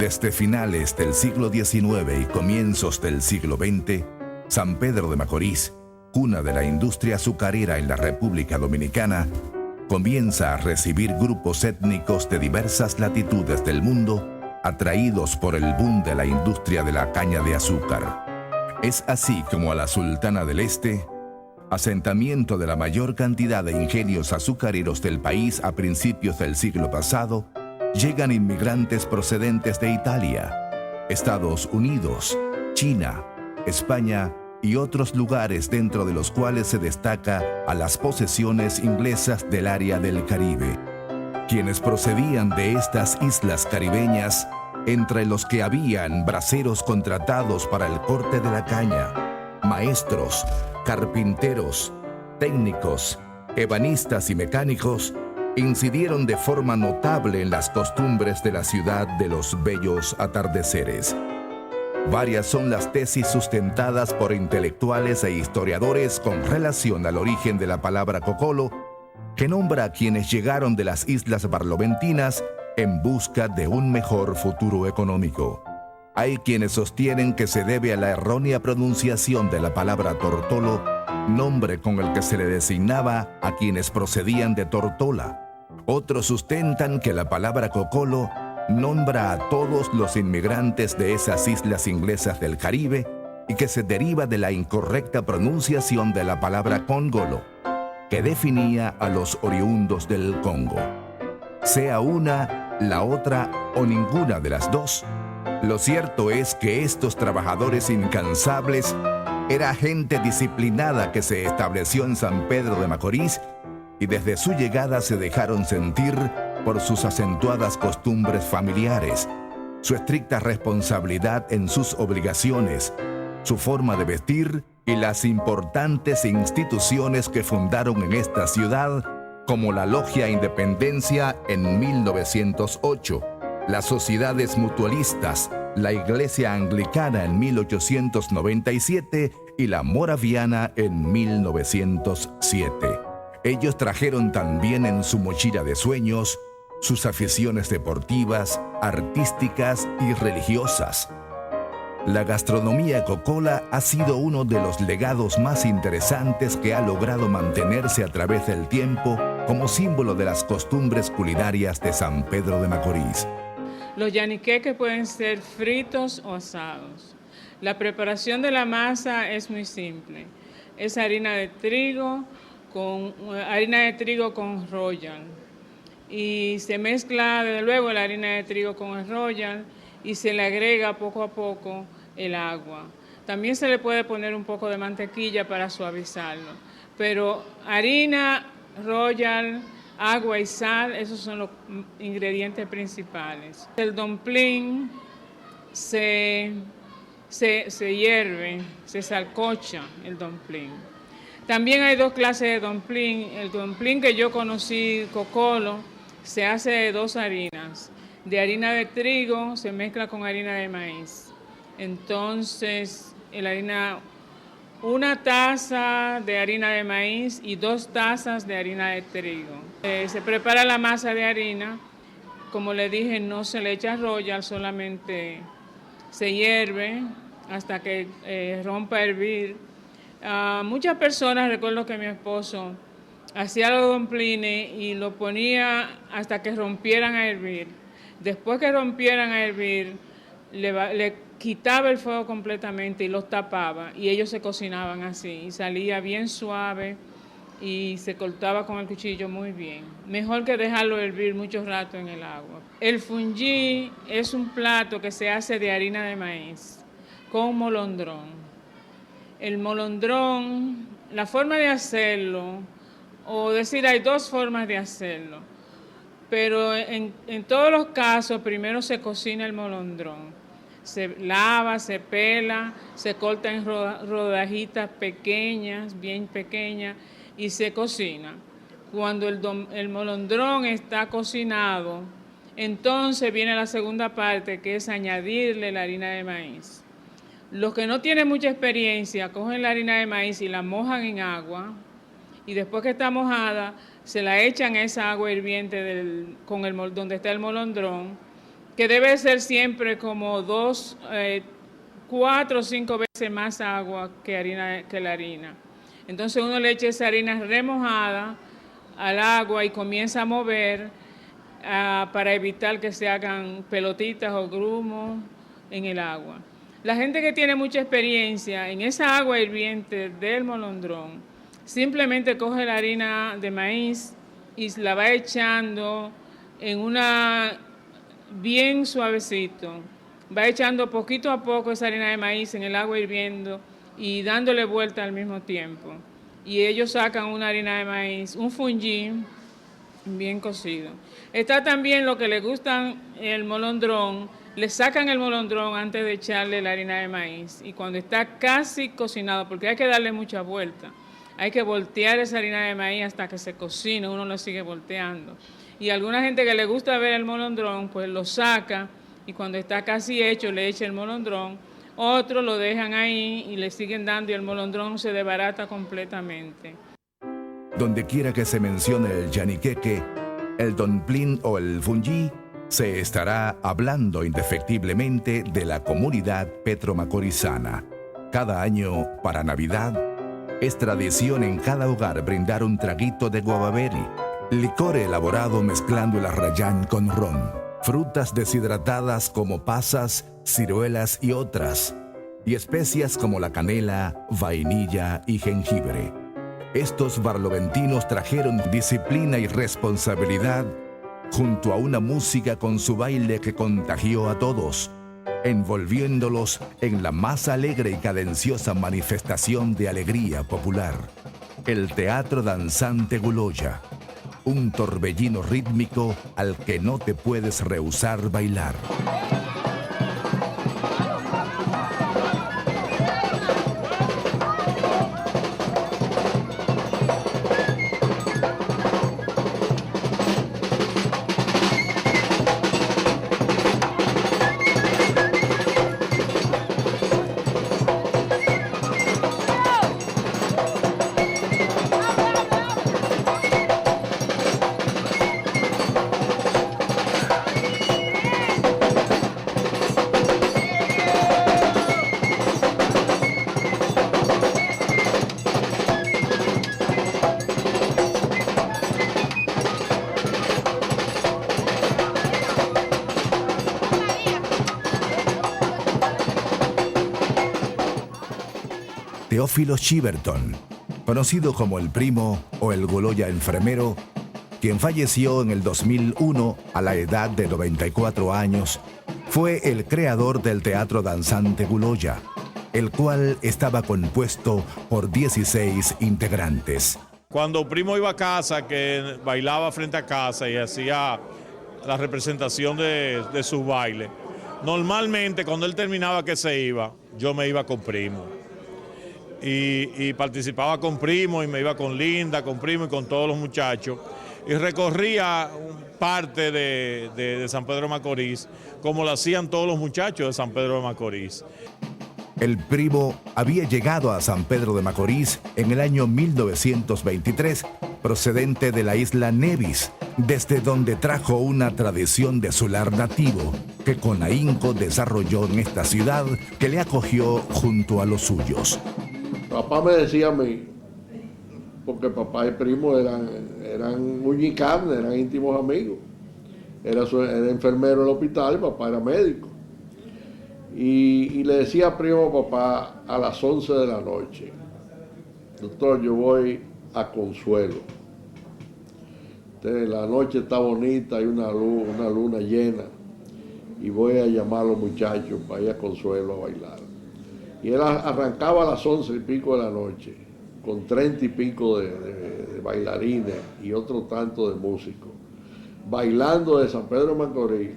Desde finales del siglo XIX y comienzos del siglo XX, San Pedro de Macorís, cuna de la industria azucarera en la República Dominicana, comienza a recibir grupos étnicos de diversas latitudes del mundo, atraídos por el boom de la industria de la caña de azúcar. Es así como a la Sultana del Este, asentamiento de la mayor cantidad de ingenios azucareros del país a principios del siglo pasado, llegan inmigrantes procedentes de Italia, Estados Unidos, China, España y otros lugares, dentro de los cuales se destaca a las posesiones inglesas del área del Caribe, quienes procedían de estas islas caribeñas, entre los que habían braceros contratados para el corte de la caña, maestros, carpinteros, técnicos, ebanistas y mecánicos, incidieron de forma notable en las costumbres de la ciudad de los bellos atardeceres. Varias son las tesis sustentadas por intelectuales e historiadores con relación al origen de la palabra cocolo, que nombra a quienes llegaron de las islas barloventinas en busca de un mejor futuro económico. Hay quienes sostienen que se debe a la errónea pronunciación de la palabra tortolo, nombre con el que se le designaba a quienes procedían de Tortola. Otros sustentan que la palabra cocolo nombra a todos los inmigrantes de esas islas inglesas del Caribe y que se deriva de la incorrecta pronunciación de la palabra cóngolo, que definía a los oriundos del Congo. Sea una, la otra o ninguna de las dos, lo cierto es que estos trabajadores incansables era gente disciplinada que se estableció en San Pedro de Macorís y desde su llegada se dejaron sentir por sus acentuadas costumbres familiares, su estricta responsabilidad en sus obligaciones, su forma de vestir y las importantes instituciones que fundaron en esta ciudad, como la Logia Independencia en 1908, las sociedades mutualistas, la Iglesia Anglicana en 1897 y la Moraviana en 1907. Ellos trajeron también en su mochila de sueños sus aficiones deportivas, artísticas y religiosas. La gastronomía cocola ha sido uno de los legados más interesantes que ha logrado mantenerse a través del tiempo como símbolo de las costumbres culinarias de San Pedro de Macorís. Los yaniqueques pueden ser fritos o asados. La preparación de la masa es muy simple. Es harina de trigo con royal. Y se mezcla desde luego la harina de trigo con el royal y se le agrega poco a poco el agua. También se le puede poner un poco de mantequilla para suavizarlo. Pero harina, royal, agua y sal, esos son los ingredientes principales. El dumpling se hierve, se salcocha el dumpling. También hay dos clases de dumpling. El dumpling que yo conocí, cocolo, se hace de dos harinas. De harina de trigo se mezcla con harina de maíz. Entonces, una taza de harina de maíz y 2 tazas de harina de trigo. Se prepara la masa de harina. Como le dije, no se le echa royal, solamente se hierve hasta que rompa a hervir. Muchas personas, recuerdo que mi esposo hacía los dumplings y lo ponía hasta que rompieran a hervir. Después que rompieran a hervir, le quitaba el fuego completamente y los tapaba, y ellos se cocinaban así y salía bien suave y se cortaba con el cuchillo muy bien. Mejor que dejarlo hervir mucho rato en el agua. El fungí es un plato que se hace de harina de maíz con molondrón. El molondrón, la forma de hacerlo, o decir, hay 2 formas de hacerlo, pero en todos los casos primero se cocina el molondrón. Se lava, se pela, se corta en rodajitas pequeñas, bien pequeñas, y se cocina. Cuando el molondrón está cocinado, entonces viene la segunda parte, que es añadirle la harina de maíz. Los que no tienen mucha experiencia cogen la harina de maíz y la mojan en agua, y después que está mojada, se la echan a esa agua hirviente donde está el molondrón, que debe ser siempre como 4 o 5 veces más agua que la harina. Entonces uno le echa esa harina remojada al agua y comienza a mover para evitar que se hagan pelotitas o grumos en el agua. La gente que tiene mucha experiencia en esa agua hirviente del molondrón, simplemente coge la harina de maíz y la va echando en una bien suavecito. Va echando poquito a poco esa harina de maíz en el agua hirviendo y dándole vuelta al mismo tiempo. Y ellos sacan una harina de maíz, un fungi bien cocido. Está también lo que le gustan el molondrón, le sacan el molondrón antes de echarle la harina de maíz y cuando está casi cocinado, porque hay que darle mucha vuelta, hay que voltear esa harina de maíz hasta que se cocine, uno lo sigue volteando. Y a alguna gente que le gusta ver el molondrón, pues lo saca y cuando está casi hecho le echa el molondrón, otros lo dejan ahí y le siguen dando y el molondrón se desbarata completamente. Donde quiera que se mencione el yaniqueque, el donplín o el fungi, se estará hablando indefectiblemente de la comunidad petromacorizana. Cada año, para Navidad, es tradición en cada hogar brindar un traguito de guavaberi, licor elaborado mezclando el arrayán con ron, frutas deshidratadas como pasas, ciruelas y otras, y especias como la canela, vainilla y jengibre. Estos barloventinos trajeron disciplina y responsabilidad junto a una música con su baile que contagió a todos, envolviéndolos en la más alegre y cadenciosa manifestación de alegría popular, el teatro danzante Guloya, un torbellino rítmico al que no te puedes rehusar bailar. Teófilo Chiverton, conocido como el Primo o el Guloya enfermero, quien falleció en el 2001 a la edad de 94 años, fue el creador del teatro danzante Guloya, el cual estaba compuesto por 16 integrantes. Cuando Primo iba a casa, que bailaba frente a casa y hacía la representación de sus bailes, normalmente cuando él terminaba que se iba, yo me iba con Primo. Y participaba con Primo y me iba con Linda, con Primo y con todos los muchachos. Y recorría parte de San Pedro de Macorís, como lo hacían todos los muchachos de San Pedro de Macorís. El Primo había llegado a San Pedro de Macorís en el año 1923, procedente de la isla Nevis, desde donde trajo una tradición de su lar nativo, que con ahínco desarrolló en esta ciudad que le acogió junto a los suyos. Papá me decía a mí, porque papá y primo eran uña y carne, eran íntimos amigos. Era enfermero en el hospital, papá era médico. Y le decía a primo a papá a las 11 de la noche, doctor, yo voy a Consuelo. La noche está bonita, hay una luna llena, y voy a llamar a los muchachos para ir a Consuelo a bailar. Y él arrancaba a las 11 y pico de la noche, con 30 y pico de bailarines y otro tanto de músicos, bailando de San Pedro de Macorís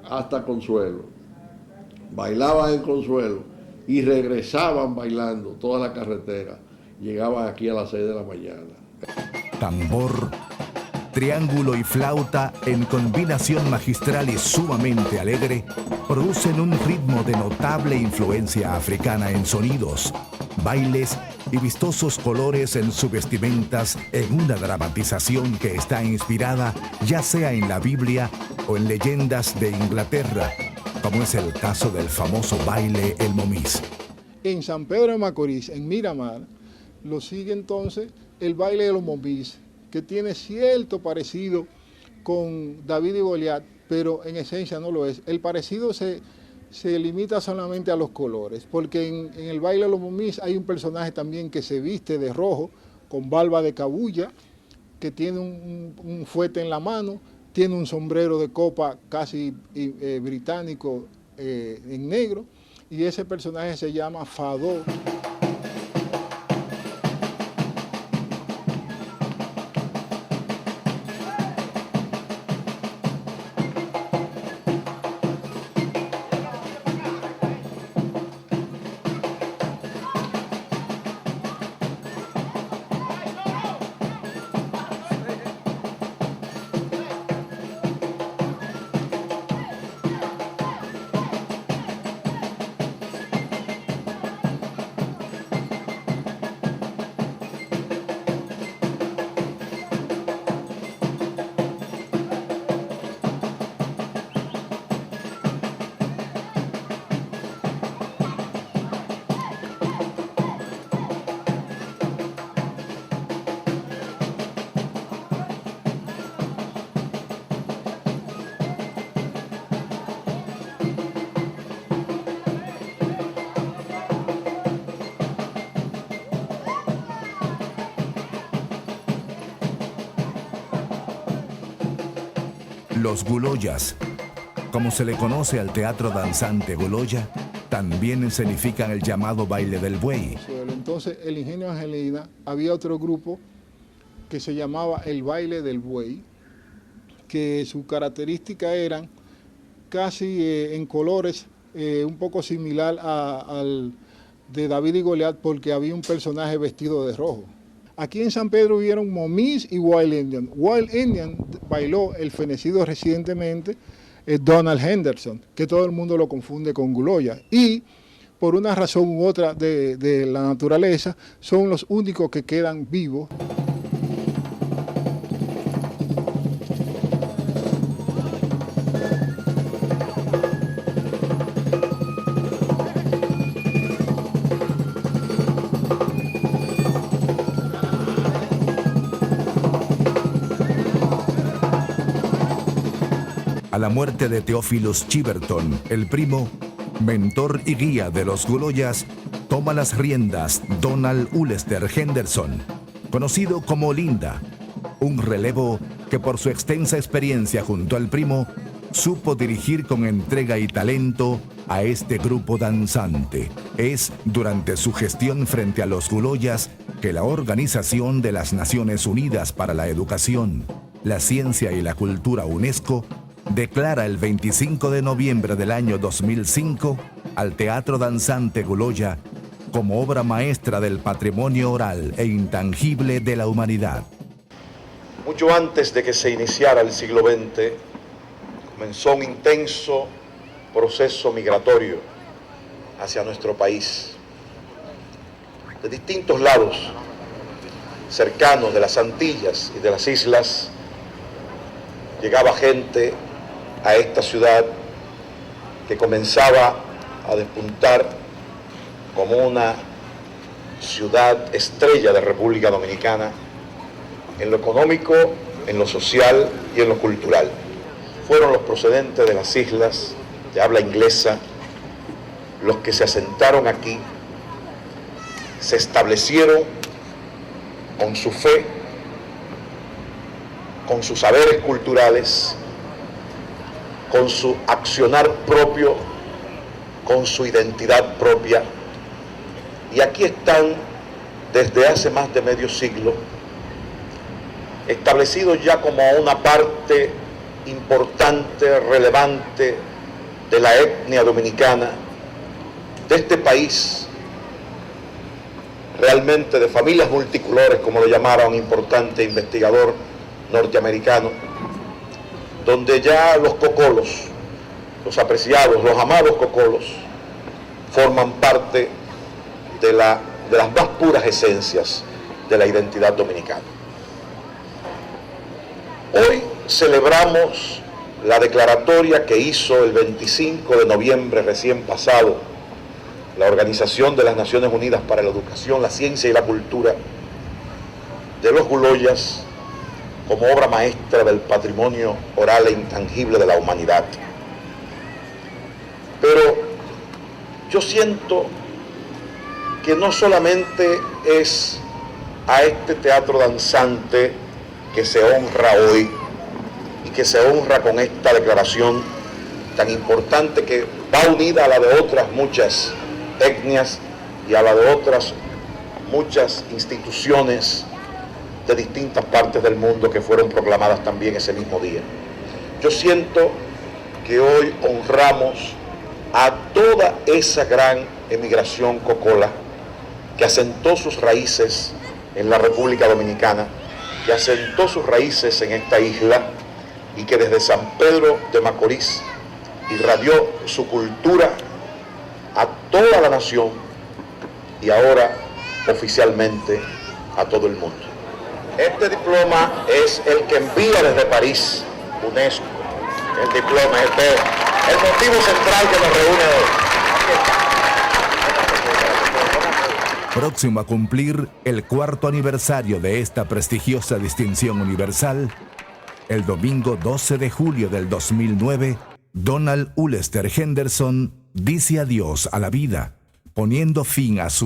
hasta Consuelo. Bailaban en Consuelo y regresaban bailando toda la carretera. Llegaban aquí a las 6 de la mañana. Tambor, triángulo y flauta, en combinación magistral y sumamente alegre, producen un ritmo de notable influencia africana en sonidos, bailes y vistosos colores en sus vestimentas en una dramatización que está inspirada ya sea en la Biblia o en leyendas de Inglaterra, como es el caso del famoso baile El Momis. En San Pedro de Macorís, en Miramar, lo sigue entonces el baile de los Momis, que tiene cierto parecido con David y Goliat, pero en esencia no lo es. El parecido se limita solamente a los colores, porque en el baile de los Momis hay un personaje también que se viste de rojo, con barba de cabuya, que tiene un fuete en la mano, tiene un sombrero de copa casi británico en negro, y ese personaje se llama Fadó. Los Guloyas, como se le conoce al teatro danzante Guloya, también escenifican el llamado baile del buey. Entonces, el Ingenio Angelina, había otro grupo que se llamaba el baile del buey, que sus características eran casi en colores un poco similar al de David y Goliat, porque había un personaje vestido de rojo. Aquí en San Pedro hubieron Momis y Wild Indian. Wild Indian bailó el fenecido recientemente Donald Henderson, que todo el mundo lo confunde con Guloya. Y por una razón u otra de la naturaleza, son los únicos que quedan vivos. A la muerte de Theophilus Chiverton, el primo, mentor y guía de los Guloyas, toma las riendas Donald Ulster Henderson, conocido como Linda, un relevo que por su extensa experiencia junto al primo, supo dirigir con entrega y talento a este grupo danzante. Es durante su gestión frente a los Guloyas que la Organización de las Naciones Unidas para la Educación, la Ciencia y la Cultura UNESCO declara el 25 de noviembre del año 2005 al Teatro Danzante Guloya como obra maestra del patrimonio oral e intangible de la humanidad. Mucho antes de que se iniciara el siglo XX, comenzó un intenso proceso migratorio hacia nuestro país. De distintos lados, cercanos de las Antillas y de las islas, llegaba gente a esta ciudad que comenzaba a despuntar como una ciudad estrella de República Dominicana en lo económico, en lo social y en lo cultural. Fueron los procedentes de las islas de habla inglesa los que se asentaron aquí, se establecieron con su fe, con sus saberes culturales, con su accionar propio, con su identidad propia. Y aquí están desde hace más de medio siglo, establecidos ya como una parte importante, relevante de la etnia dominicana, de este país, realmente de familias multicolores, como lo llamara un importante investigador norteamericano, donde ya los cocolos, los apreciados, los amados cocolos, forman parte de la de las más puras esencias de la identidad dominicana. Hoy celebramos la declaratoria que hizo el 25 de noviembre recién pasado la Organización de las Naciones Unidas para la Educación, la Ciencia y la Cultura de los Guloyas como obra maestra del patrimonio oral e intangible de la humanidad. Pero yo siento que no solamente es a este teatro danzante que se honra hoy y que se honra con esta declaración tan importante que va unida a la de otras muchas etnias y a la de otras muchas instituciones de distintas partes del mundo que fueron proclamadas también ese mismo día. Yo siento que hoy honramos a toda esa gran emigración cocola que asentó sus raíces en la República Dominicana, que asentó sus raíces en esta isla y que desde San Pedro de Macorís irradió su cultura a toda la nación y ahora oficialmente a todo el mundo. Este diploma es el que envía desde París UNESCO. El diploma, este es el motivo central que nos reúne hoy. Próximo a cumplir el 4º aniversario de esta prestigiosa distinción universal, el domingo 12 de julio del 2009, Donald Ullester Henderson dice adiós a la vida, poniendo fin a su